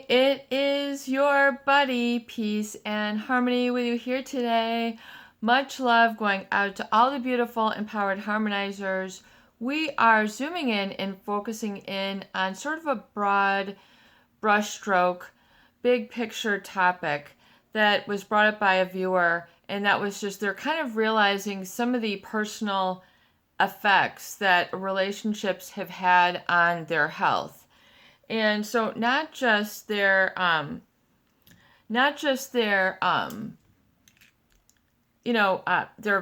It is your buddy, Peace and Harmony, with you here today. Much love going out to all the beautiful, empowered harmonizers. We are zooming in and focusing in on sort of a broad brushstroke, big picture topic that was brought up by a viewer, and that was just they're kind of realizing some of the personal effects that relationships have had on their health. And so their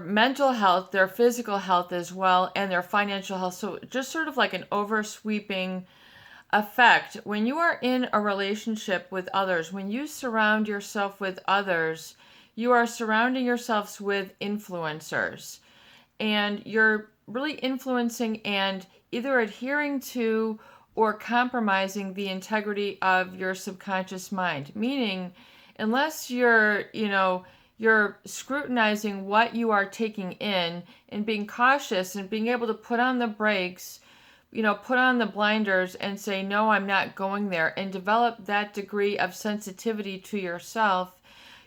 mental health, their physical health as well, and their financial health. So just sort of like an oversweeping effect. When you are in a relationship with others, when you surround yourself with others, you are surrounding yourselves with influencers. And you're really influencing and either adhering to or compromising the integrity of your subconscious mind. Meaning, unless you're scrutinizing what you are taking in and being cautious and being able to put on the brakes, put on the blinders and say, no, I'm not going there, and develop that degree of sensitivity to yourself,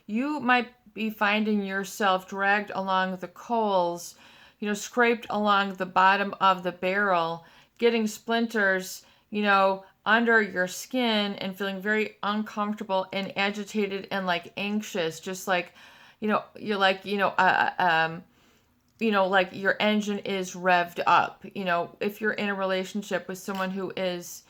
you might be finding yourself dragged along the coals, scraped along the bottom of the barrel, getting splinters, under your skin and feeling very uncomfortable and agitated and like anxious, just like, you're like, like your engine is revved up. If you're in a relationship with someone who has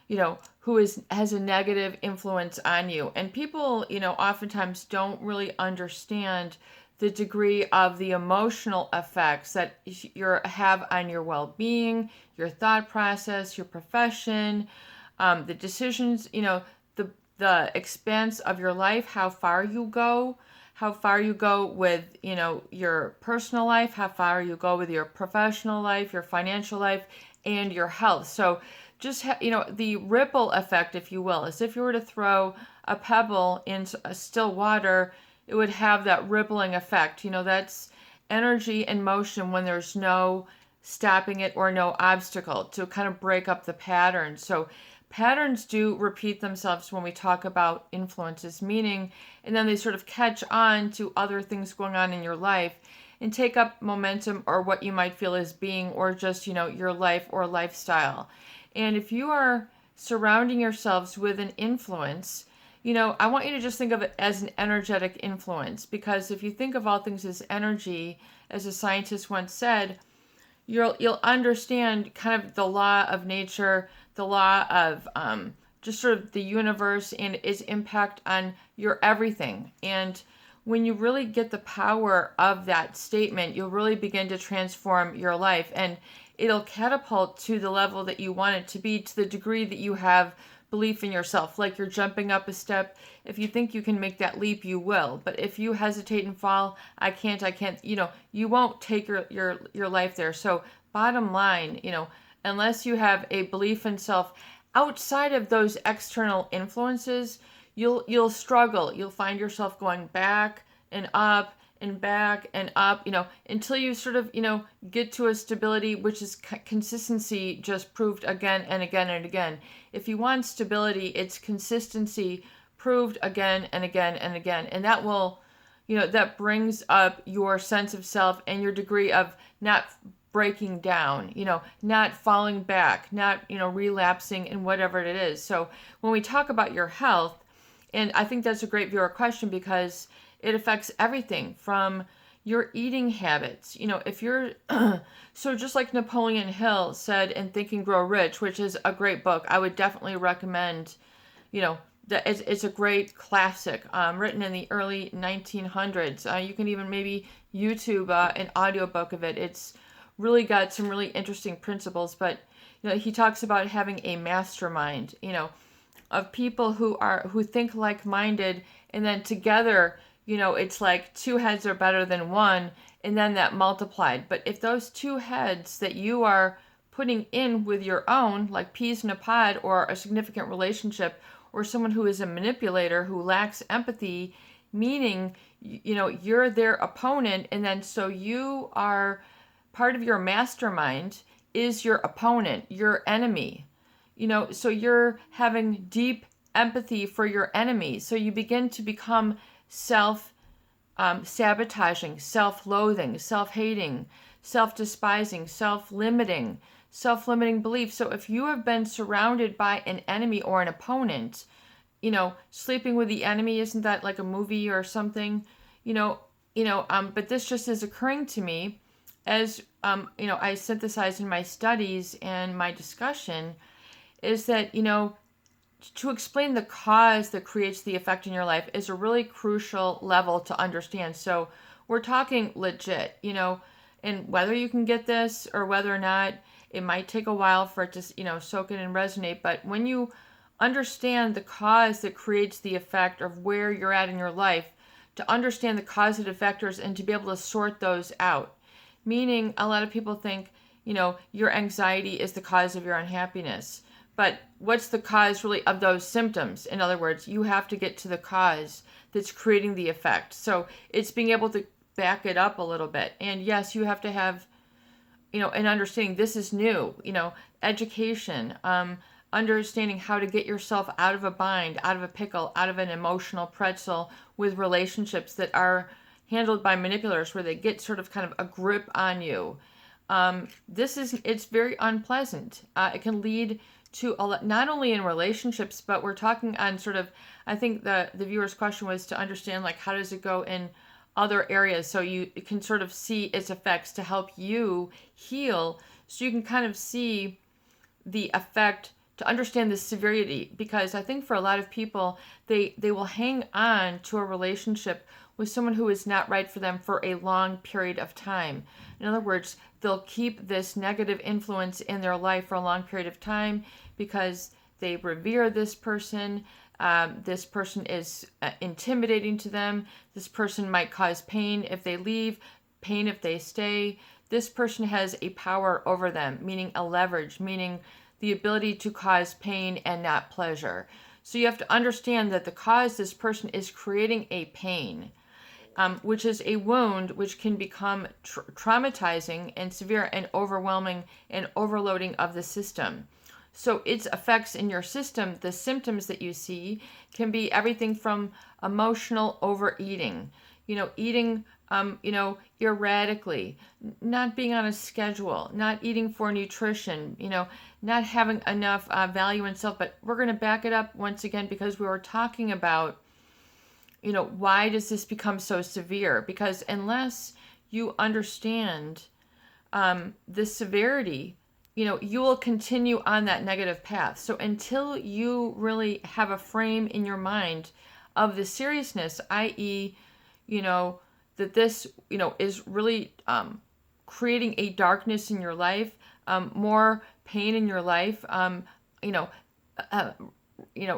a negative influence on you. And people, oftentimes don't really understand the degree of the emotional effects that you have on your well-being, your thought process, your profession, the decisions, the expanse of your life, how far you go with, your personal life, how far you go with your professional life, your financial life, and your health. So just, the ripple effect, if you will, as if you were to throw a pebble into a still water, it would have that rippling effect. That's energy and motion when there's no stopping it or no obstacle to kind of break up the pattern. So patterns do repeat themselves when we talk about influences, meaning, and then they sort of catch on to other things going on in your life and take up momentum or what you might feel as being, or just, your life or lifestyle. And if you are surrounding yourselves with an influence, I want you to just think of it as an energetic influence, because if you think of all things as energy, as a scientist once said, you'll understand kind of the law of nature, the law of just sort of the universe and its impact on your everything. And when you really get the power of that statement, you'll really begin to transform your life, and it'll catapult to the level that you want it to be, to the degree that you have belief in yourself. Like you're jumping up a step. If you think you can make that leap, you will. But if you hesitate and fall, I can't, you won't take your life there. So bottom line, unless you have a belief in self outside of those external influences, you'll struggle. You'll find yourself going back and up and back and up, until you sort of, get to a stability, which is consistency, just proved again and again and again. If you want stability, it's consistency proved again and again and again. And that will, that brings up your sense of self and your degree of not breaking down, not falling back, not, relapsing in whatever it is. So when we talk about your health, and I think that's a great viewer question, because it affects everything from your eating habits. If you're, so just like Napoleon Hill said in Think and Grow Rich, which is a great book, I would definitely recommend, that it's a great classic, written in the early 1900s. You can even maybe YouTube an audiobook of it. It's really got some really interesting principles, but, he talks about having a mastermind, of people who think like-minded, and then together, it's like two heads are better than one, and then that multiplied. But if those two heads that you are putting in with your own, like peas in a pod, or a significant relationship, or someone who is a manipulator who lacks empathy, meaning, you're their opponent, and then so you are part of your mastermind is your opponent, your enemy. So you're having deep empathy for your enemy. So you begin to become self-sabotaging, self-loathing, self-hating, self-despising, self-limiting beliefs. So if you have been surrounded by an enemy or an opponent, sleeping with the enemy, isn't that like a movie or something? But this just is occurring to me as, I synthesize in my studies and my discussion, is that, to explain the cause that creates the effect in your life is a really crucial level to understand. So we're talking legit, and whether you can get this or whether or not, it might take a while for it to, soak in and resonate. But when you understand the cause that creates the effect of where you're at in your life, to understand the causative factors and to be able to sort those out. Meaning, a lot of people think, your anxiety is the cause of your unhappiness. But what's the cause really of those symptoms? In other words, you have to get to the cause that's creating the effect. So it's being able to back it up a little bit. And yes, you have to have, an understanding. This is new, education, understanding how to get yourself out of a bind, out of a pickle, out of an emotional pretzel with relationships that are handled by manipulators, where they get sort of kind of a grip on you. It's very unpleasant. It can lead to a lot, not only in relationships, but we're talking on sort of, I think the viewer's question was to understand, like, how does it go in other areas, so you can sort of see its effects to help you heal, so you can kind of see the effect, to understand the severity. Because I think for a lot of people, they will hang on to a relationship with someone who is not right for them for a long period of time. In other words, they'll keep this negative influence in their life for a long period of time because they revere this person. This person is intimidating to them. This person might cause pain if they leave, pain if they stay. This person has a power over them, meaning a leverage, meaning the ability to cause pain and not pleasure. So you have to understand that the cause, this person is creating a pain, which is a wound, which can become traumatizing and severe and overwhelming and overloading of the system. So its effects in your system, the symptoms that you see, can be everything from emotional overeating, eating, erratically, not being on a schedule, not eating for nutrition, not having enough value in self. But we're going to back it up once again, because we were talking about, why does this become so severe? Because unless you understand the severity, you will continue on that negative path. So until you really have a frame in your mind of the seriousness, i.e., that this, is really creating a darkness in your life, more pain in your life,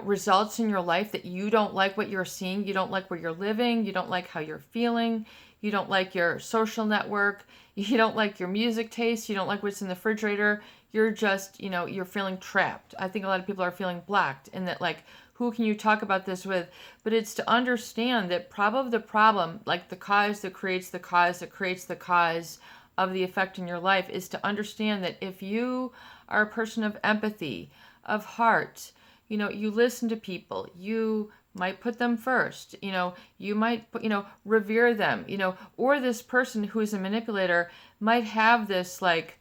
results in your life that you don't like what you're seeing, you don't like where you're living, you don't like how you're feeling, you don't like your social network, you don't like your music taste, you don't like what's in the refrigerator, you're just, you're feeling trapped. I think a lot of people are feeling blocked, and that, like, who can you talk about this with? But it's to understand that the problem, like the cause that creates the cause that creates the cause of the effect in your life, is to understand that if you are a person of empathy, of heart, you listen to people, you might put them first, you might, revere them, or this person who is a manipulator might have this, like,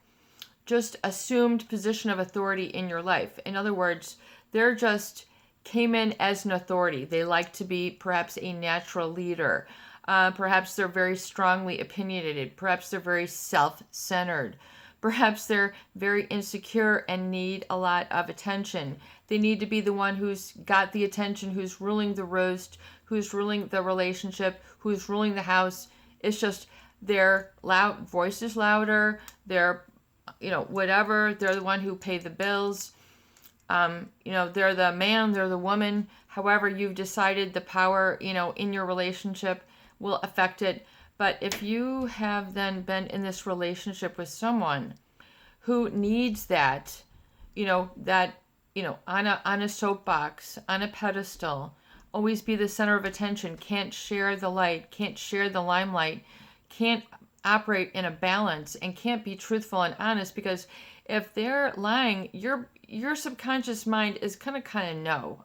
just assumed position of authority in your life. In other words, they're just came in as an authority. They like to be perhaps a natural leader. Perhaps they're very strongly opinionated. Perhaps they're very self-centered. Perhaps they're very insecure and need a lot of attention. They need to be the one who's got the attention, who's ruling the roast, who's ruling the relationship, who's ruling the house. It's just their loud voice is louder. They're, whatever. They're the one who pay the bills. They're the man, they're the woman. However you've decided the power, in your relationship will affect it. But if you have then been in this relationship with someone who needs that, on a soapbox, on a pedestal, always be the center of attention, can't share the light, can't share the limelight, can't operate in a balance, and can't be truthful and honest, because if they're lying, your subconscious mind is gonna kind of know.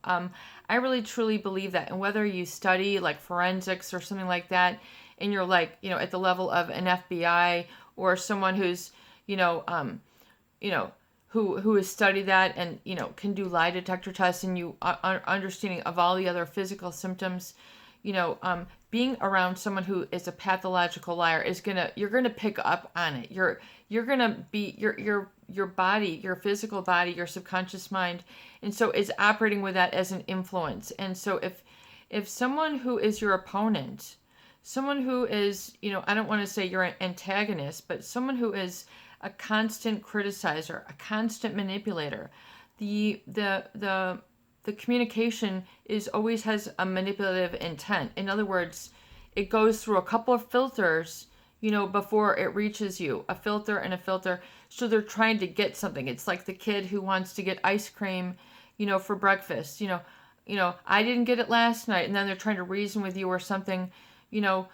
I really truly believe that. And whether you study like forensics or something like that, and you're like, at the level of an FBI or someone who's, you know, you know, who has studied that and, can do lie detector tests, and you understanding of all the other physical symptoms, being around someone who is a pathological liar you're gonna pick up on it. You're gonna be your body, your physical body, your subconscious mind, and so it's operating with that as an influence. And so if someone who is your opponent, someone who is, I don't want to say you're an antagonist, but someone who is a constant criticizer, a constant manipulator, the communication always has a manipulative intent. In other words, it goes through a couple of filters, before it reaches you, a filter and a filter. So they're trying to get something. It's like the kid who wants to get ice cream, for breakfast. I didn't get it last night, and then they're trying to reason with you or something. You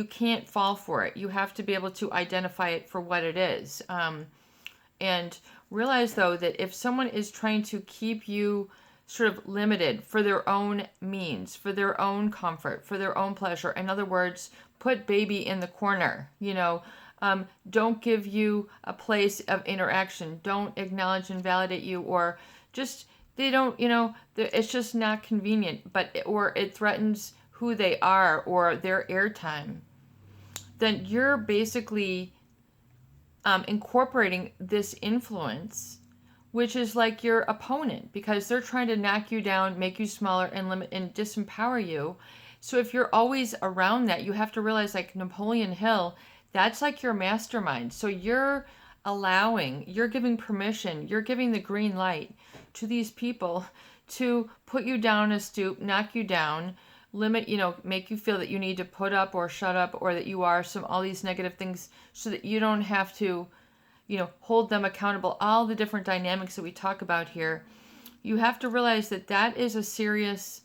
can't fall for it. You have to be able to identify it for what it is. And realize, though, that if someone is trying to keep you sort of limited for their own means, for their own comfort, for their own pleasure, in other words, put baby in the corner, don't give you a place of interaction, don't acknowledge and validate you, or just, they don't, it's just not convenient, or it threatens who they are or their airtime, then you're basically incorporating this influence, which is like your opponent, because they're trying to knock you down, make you smaller, and limit and disempower you. So if you're always around that, you have to realize, like Napoleon Hill, that's like your mastermind. So you're giving permission, you're giving the green light to these people to put you down a stoop, knock you down, limit, make you feel that you need to put up or shut up, or that you are all these negative things, so that you don't have to, hold them accountable. All the different dynamics that we talk about here, you have to realize that is a serious,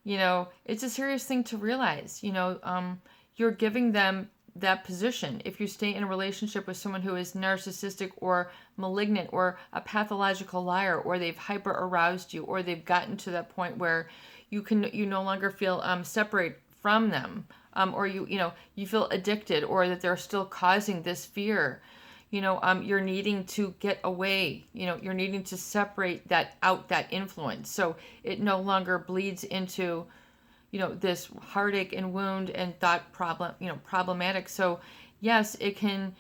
it's a serious thing to realize. You're giving them that position. If you stay in a relationship with someone who is narcissistic or malignant or a pathological liar, or they've hyper aroused you, or they've gotten to that point where you no longer feel separate from them, or you feel addicted, or that they're still causing this fear, you're needing to get away, you're needing to separate that influence, so it no longer bleeds into this heartache and wound and thought problematic. So yes, it can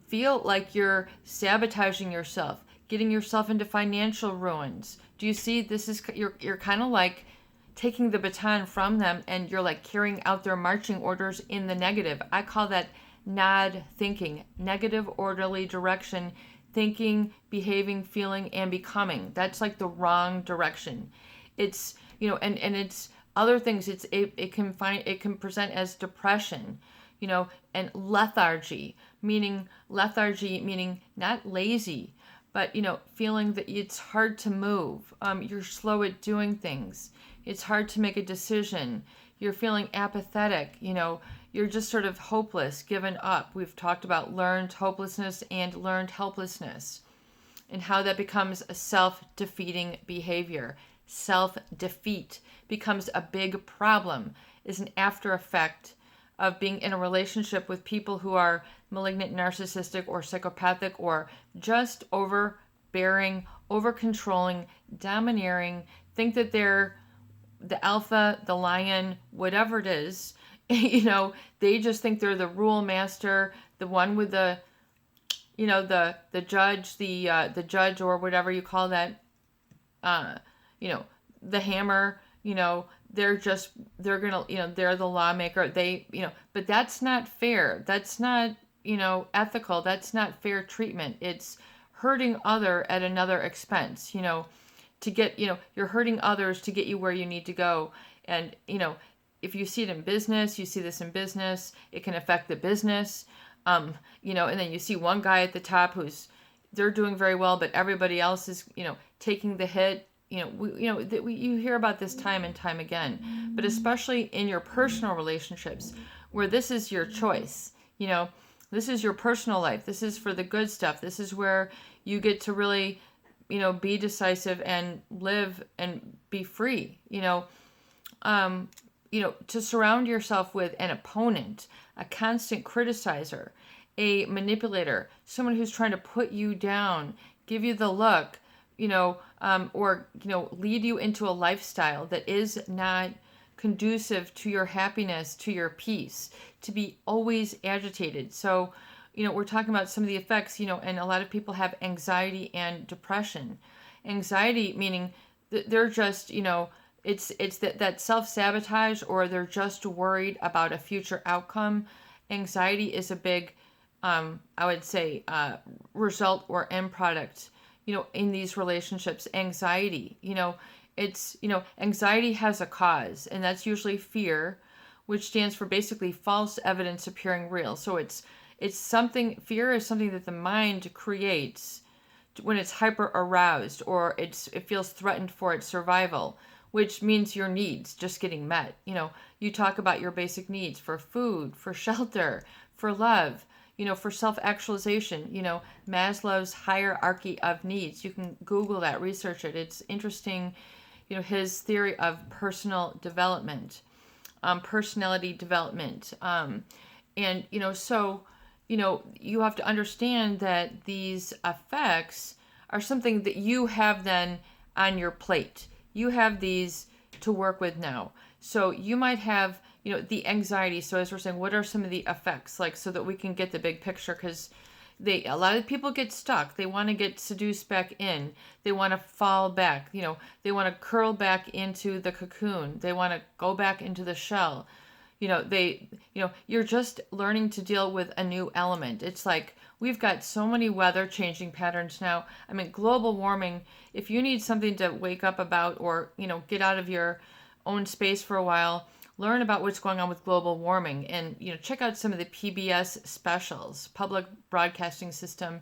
feel like you're sabotaging yourself, getting yourself into financial ruins. Do you see? You're kind of like taking the baton from them, and you're like carrying out their marching orders in the negative. I call that NOD thinking, negative orderly direction, thinking, behaving, feeling, and becoming. That's like the wrong direction. It's, and it's other things. It can present as depression, and lethargy, meaning not lazy, but feeling that it's hard to move. You're slow at doing things. It's hard to make a decision. You're feeling apathetic. You're just sort of hopeless, given up. We've talked about learned hopelessness and learned helplessness, and how that becomes a self-defeating behavior. Self-defeat becomes a big problem, is an after effect of being in a relationship with people who are malignant, narcissistic, or psychopathic, or just overbearing, over-controlling, domineering, think that they're the alpha, the lion, whatever it is. They just think they're the rule master, the one with the judge, the judge, or whatever you call that, the hammer, they're the lawmaker. But that's not fair. That's not, ethical. That's not fair treatment. It's hurting other at another expense, to get, you're hurting others to get you where you need to go. And, if you see it in business, you see this in business, it can affect the business. And then you see one guy at the top they're doing very well, but everybody else is, taking the hit. You hear about this time and time again, but especially in your personal relationships, where this is your choice. This is your personal life. This is for the good stuff. This is where you get to really, be decisive and live and be free, to surround yourself with an opponent, a constant criticizer, a manipulator, someone who's trying to put you down, give you the look, or, lead you into a lifestyle that is not conducive to your happiness, to your peace, to be always agitated. So, we're talking about some of the effects, and a lot of people have anxiety and depression. Anxiety meaning that they're just, it's that self-sabotage, or they're just worried about a future outcome. Anxiety is a big, I would say, result or end product, in these relationships. Anxiety, anxiety has a cause, and that's usually fear, which stands for basically false evidence appearing real. So it's something, fear is something that the mind creates when it's hyper aroused, or it feels threatened for its survival, which means your needs just getting met. You talk about your basic needs for food, for shelter, for love, for self-actualization, Maslow's hierarchy of needs. You can Google that, research it. It's interesting, his theory of personal development, personality development. And, so, you have to understand that these effects are something that you have then on your plate. You have these to work with now. So you might have, the anxiety. So as we're saying, what are some of the effects, like, so that we can get the big picture? Because a lot of people get stuck. They want to get seduced back in. They want to fall back. They want to curl back into the cocoon. They want to go back into the shell. You're just learning to deal with a new element. It's like we've got so many weather changing patterns now. I mean, global warming, if you need something to wake up about, or, get out of your own space for a while, learn about what's going on with global warming, and, check out some of the PBS specials, public broadcasting system,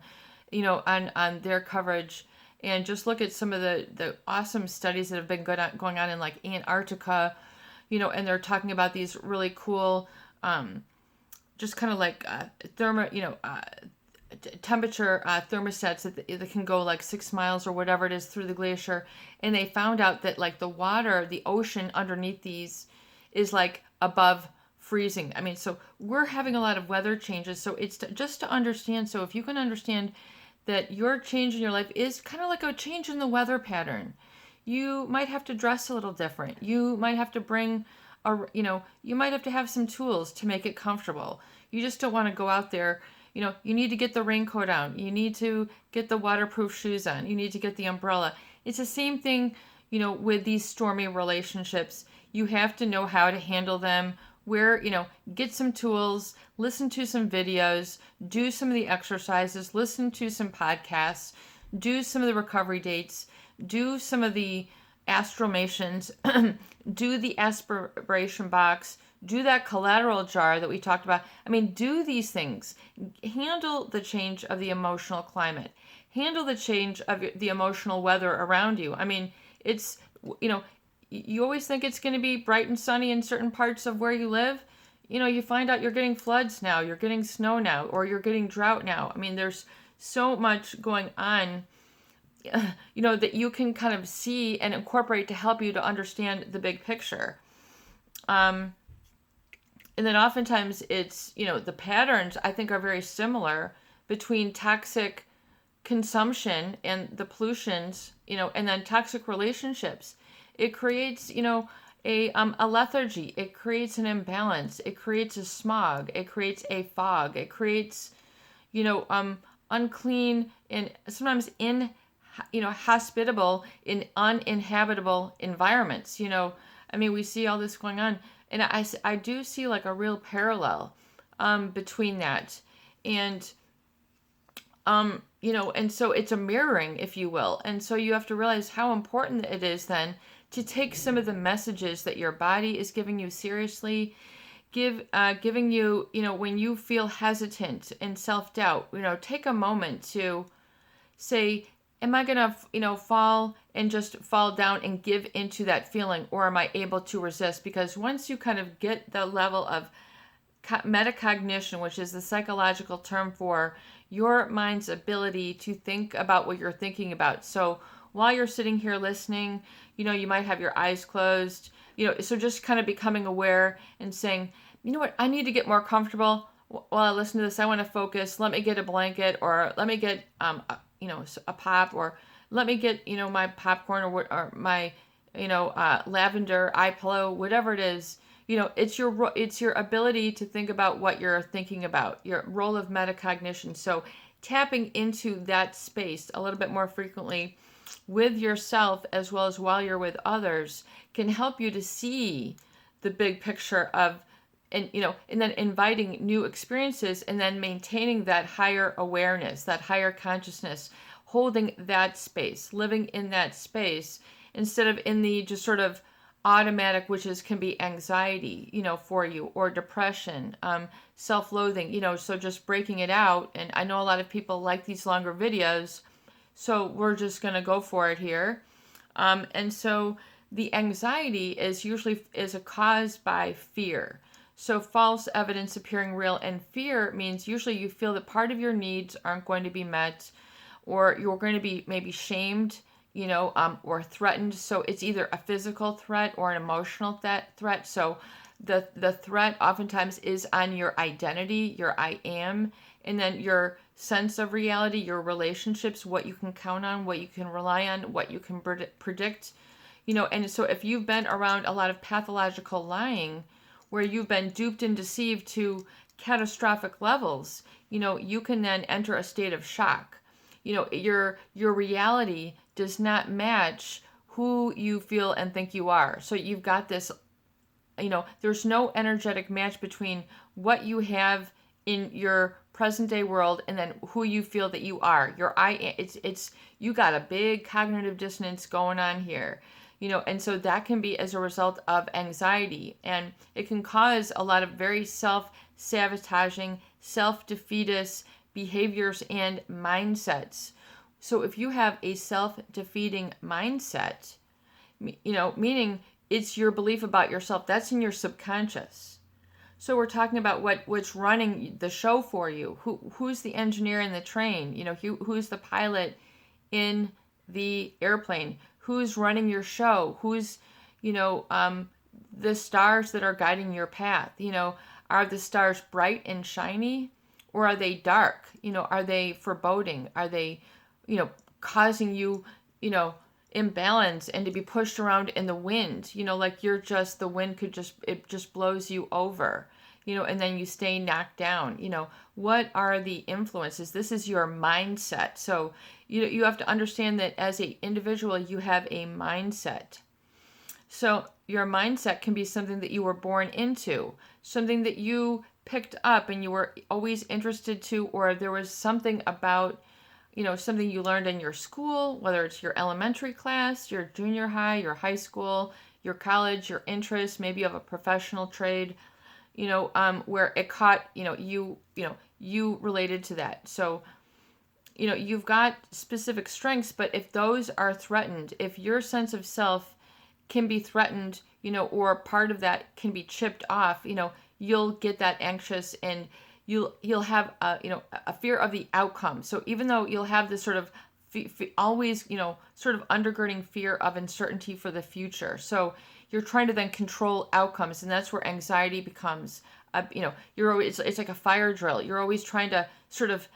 on their coverage, and just look at some of the awesome studies that have been going on in like Antarctica, and they're talking about these really cool, just kind of like temperature thermostats that can go like 6 miles or whatever it is through the glacier. And they found out that like the water, the ocean underneath these is like above freezing. I mean, so we're having a lot of weather changes. So it's just to understand. So if you can understand that your change in your life is kind of like a change in the weather pattern. You might have to dress a little different. You might have to bring you might have to have some tools to make it comfortable. You just don't want to go out there. You need to get the raincoat on. You need to get the waterproof shoes on. You need to get the umbrella. It's the same thing, with these stormy relationships. You have to know how to handle them, get some tools, listen to some videos, do some of the exercises, listen to some podcasts, do some of the recovery dates, do some of the astromations, do the aspiration box, do that collateral jar that we talked about. I mean, do these things. Handle the change of the emotional climate. Handle the change of the emotional weather around you. I mean, it's, you always think it's going to be bright and sunny in certain parts of where you live. You find out you're getting floods now, you're getting snow now, or you're getting drought now. I mean, there's so much going on, that you can kind of see and incorporate to help you to understand the big picture. And then oftentimes it's, the patterns I think are very similar between toxic consumption and the pollutions, and then toxic relationships. It creates, a lethargy. It creates an imbalance. It creates a smog. It creates a fog. It creates, unclean and sometimes hospitable in uninhabitable environments. I mean, we see all this going on, and I do see like a real parallel between that, and and so it's a mirroring, if you will. And so you have to realize how important it is then to take some of the messages that your body is giving you seriously, giving you, when you feel hesitant and self-doubt, take a moment to say, am I going to, fall and just fall down and give into that feeling, or am I able to resist? Because once you kind of get the level of metacognition, which is the psychological term for your mind's ability to think about what you're thinking about. So while you're sitting here listening, you might have your eyes closed, so just kind of becoming aware and saying, you know what, I need to get more comfortable while I listen to this. I want to focus. Let me get a blanket, or let me get, a pop, or let me get, my popcorn, or my, lavender eye pillow, whatever it is. It's your ability to think about what you're thinking about, your role of metacognition. So tapping into that space a little bit more frequently with yourself, as well as while you're with others, can help you to see the big picture of, and then inviting new experiences, and then maintaining that higher awareness, that higher consciousness, holding that space, living in that space, instead of in the just sort of automatic, which can be anxiety, for you, or depression, self-loathing, so just breaking it out. And I know a lot of people like these longer videos, so we're just going to go for it here. And so the anxiety is usually caused by fear. So false evidence appearing real, and fear means usually you feel that part of your needs aren't going to be met, or you're going to be maybe shamed, or threatened. So it's either a physical threat or an emotional threat. So the threat oftentimes is on your identity, your I am, and then your sense of reality, your relationships, what you can count on, what you can rely on, what you can predict, and so if you've been around a lot of pathological lying, where you've been duped and deceived to catastrophic levels, you can then enter a state of shock. Your reality does not match who you feel and think you are. So you've got this, there's no energetic match between what you have in your present day world and then who you feel that you are. You got a big cognitive dissonance going on here. And so that can be as a result of anxiety, and it can cause a lot of very self-sabotaging, self-defeatist behaviors and mindsets. So if you have a self-defeating mindset, meaning it's your belief about yourself, that's in your subconscious. So we're talking about what's running the show for you. Who's the engineer in the train? Who's the pilot in the airplane? Who's running your show? Who's, the stars that are guiding your path? Are the stars bright and shiny, or are they dark? Are they foreboding? Are they, causing you, imbalance and to be pushed around in the wind? Like the wind it just blows you over, and then you stay knocked down. What are the influences? This is your mindset. So you have to understand that as an individual, you have a mindset. So your mindset can be something that you were born into, something that you picked up and you were always interested to, or there was something about, something you learned in your school, whether it's your elementary class, your junior high, your high school, your college, your interests, maybe you have a professional trade, where it caught, you related to that. So, you've got specific strengths, but if those are threatened, if your sense of self can be threatened, or part of that can be chipped off, you'll get that anxious, and you'll have a fear of the outcome. So even though you'll have this sort of always, sort of undergirding fear of uncertainty for the future. So you're trying to then control outcomes, and that's where anxiety becomes, you're always, it's like a fire drill. You're always trying to sort of,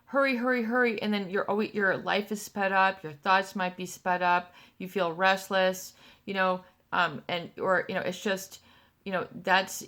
hurry, and then your life is sped up, your thoughts might be sped up, you feel restless, it's just, that's,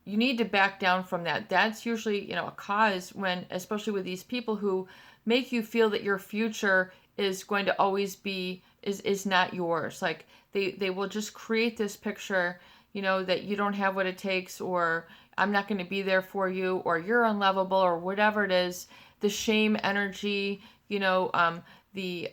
you need to back down from that. That's usually, a cause when, especially with these people who make you feel that your future is going to always be, is not yours. Like they will just create this picture, that you don't have what it takes, or I'm not going to be there for you, or you're unlovable, or whatever it is. The shame energy, the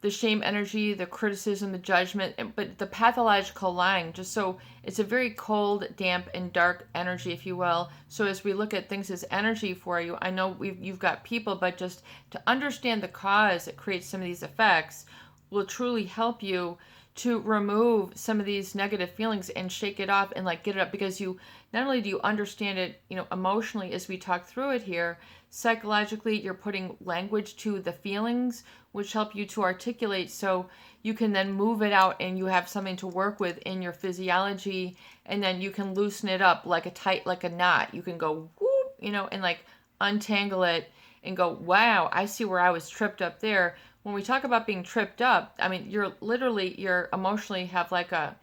shame energy, the criticism, the judgment, but the pathological lying, just so it's a very cold, damp, and dark energy, if you will. So as we look at things as energy for you, I know you've got people, but just to understand the cause that creates some of these effects, will truly help you to remove some of these negative feelings and shake it off and like get it up, because you not only do you understand it, emotionally as we talk through it here, psychologically you're putting language to the feelings which help you to articulate, so you can then move it out and you have something to work with in your physiology, and then you can loosen it up like a knot. You can go whoop, and like untangle it and go, wow, I see where I was tripped up there. When we talk about being tripped up, I mean, you're emotionally have like a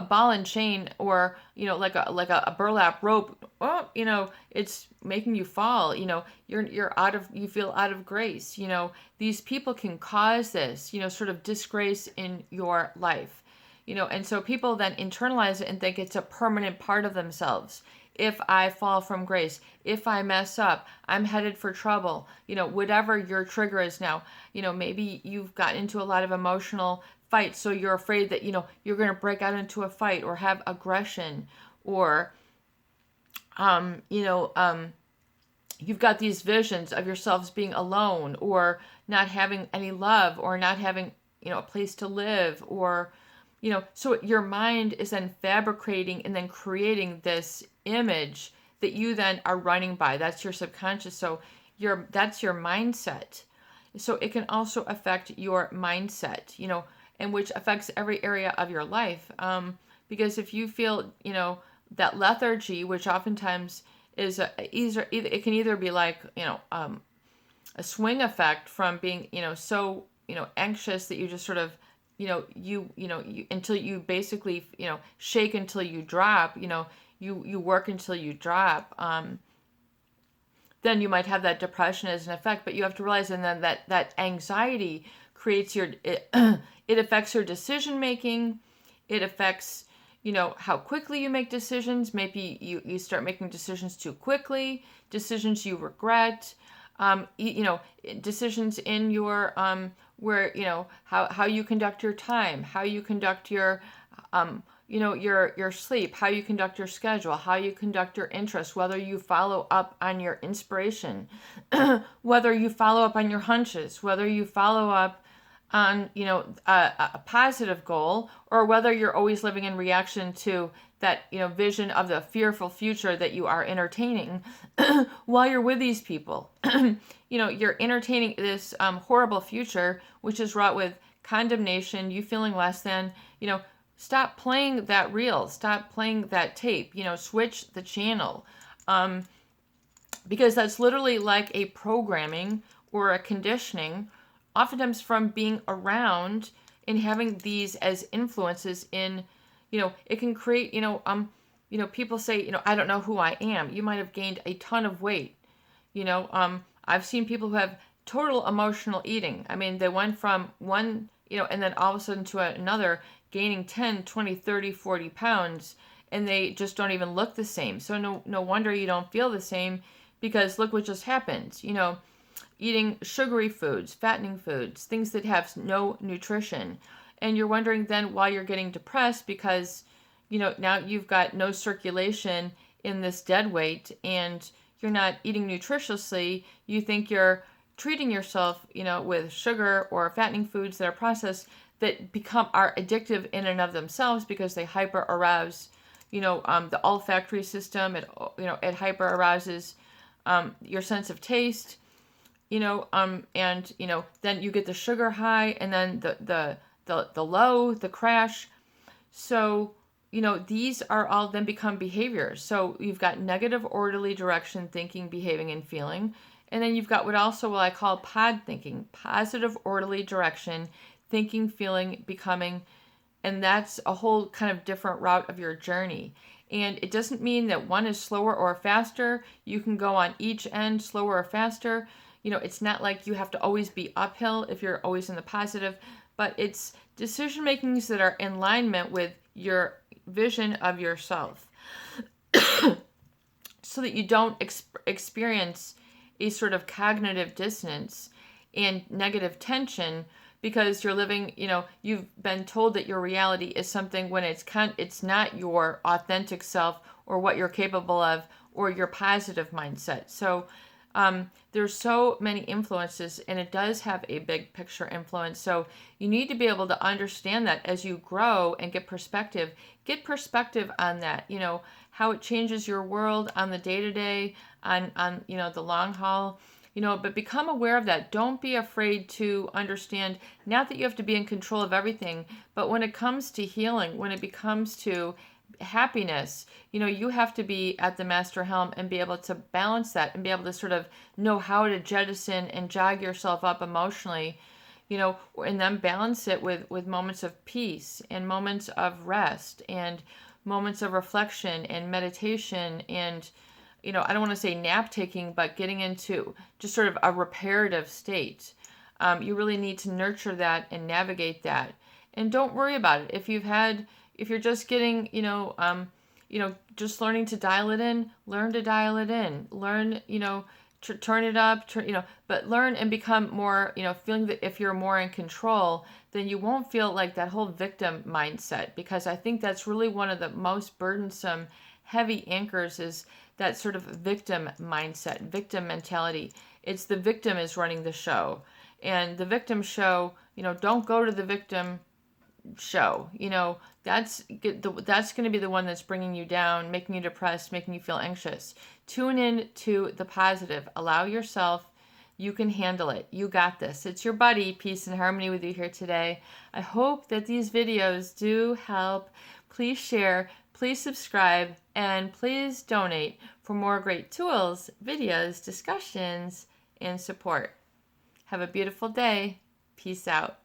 ball and chain, or, like a burlap rope. Oh, it's making you fall. You feel out of grace. These people can cause this, sort of disgrace in your life. And so people then internalize it and think it's a permanent part of themselves. If I fall from grace, if I mess up, I'm headed for trouble. Whatever your trigger is now, maybe you've gotten into a lot of emotional fights, so you're afraid that, you're going to break out into a fight or have aggression, or, you've got these visions of yourselves being alone, or not having any love, or not having, a place to live, or, so your mind is then fabricating and then creating this image that you then are running by. That's your subconscious. So that's your mindset. So it can also affect your mindset, and which affects every area of your life. Because if you feel, that lethargy, which oftentimes is it can either be like, a swing effect from being, so, anxious that you just sort of, you until you basically, shake until you drop, you work until you drop. Then you might have that depression as an effect, but you have to realize, and then that anxiety creates it affects your decision making. It affects, how quickly you make decisions. Maybe you start making decisions too quickly, decisions you regret, decisions in your, where, how you conduct your time, how you conduct your, your sleep, how you conduct your schedule, how you conduct your interests, whether you follow up on your inspiration, whether you follow up on your hunches, whether you follow up on, a positive goal, or whether you're always living in reaction to that, vision of the fearful future that you are entertaining while you're with these people. You're entertaining this horrible future, which is wrought with condemnation, you feeling less than, stop playing that reel, stop playing that tape, switch the channel. Because that's literally like a programming or a conditioning, oftentimes from being around and having these as influences in, it can create, people say, I don't know who I am. You might have gained a ton of weight. I've seen people who have total emotional eating. I mean, they went from one, and then all of a sudden to another, gaining 10, 20, 30, 40 pounds, and they just don't even look the same. So no wonder you don't feel the same, because look what just happened. Eating sugary foods, fattening foods, things that have no nutrition. And you're wondering then why you're getting depressed, because, now you've got no circulation in this dead weight, and you're not eating nutritiously. You think you're treating yourself, with sugar or fattening foods that are processed, that are addictive in and of themselves, because they hyper arouse, the olfactory system. It hyper arouses your sense of taste, and then you get the sugar high, and then the low, the crash. So, these are all then become behaviors. So you've got negative orderly direction thinking, behaving, and feeling. And then you've got what I call pod thinking, positive orderly direction, thinking, feeling, becoming. And that's a whole kind of different route of your journey. And it doesn't mean that one is slower or faster. You can go on each end, slower or faster. It's not like you have to always be uphill if you're always in the positive, but it's decision makings that are in alignment with your vision of yourself, so that you don't experience a sort of cognitive dissonance and negative tension, because you're living, you've been told that your reality is something when it's not your authentic self or what you're capable of or your positive mindset. So There's so many influences, and it does have a big picture influence. So you need to be able to understand that as you grow and get perspective on that, how it changes your world on the day-to-day, on the long haul. But become aware of that. Don't be afraid to understand, not that you have to be in control of everything, but when it comes to healing, when it becomes to happiness, you have to be at the master helm and be able to balance that and be able to sort of know how to jettison and jog yourself up emotionally, and then balance it with moments of peace and moments of rest and moments of reflection and meditation and, I don't want to say nap taking, but getting into just sort of a reparative state. You really need to nurture that and navigate that. And don't worry about it. If you're just getting, just learning to dial it in, learn to dial it in. Learn, turn it up, but learn and become more, feeling that if you're more in control, then you won't feel like that whole victim mindset, because I think that's really one of the most burdensome, heavy anchors is that sort of victim mindset, victim mentality. It's the victim is running the show. And the victim show, don't go to the victim show. That's going to be the one that's bringing you down, making you depressed, making you feel anxious. Tune in to the positive. Allow yourself. You can handle it. You got this. It's your buddy, Peace and Harmony, with you here today. I hope that these videos do help. Please share, please subscribe, and please donate for more great tools, videos, discussions, and support. Have a beautiful day. Peace out.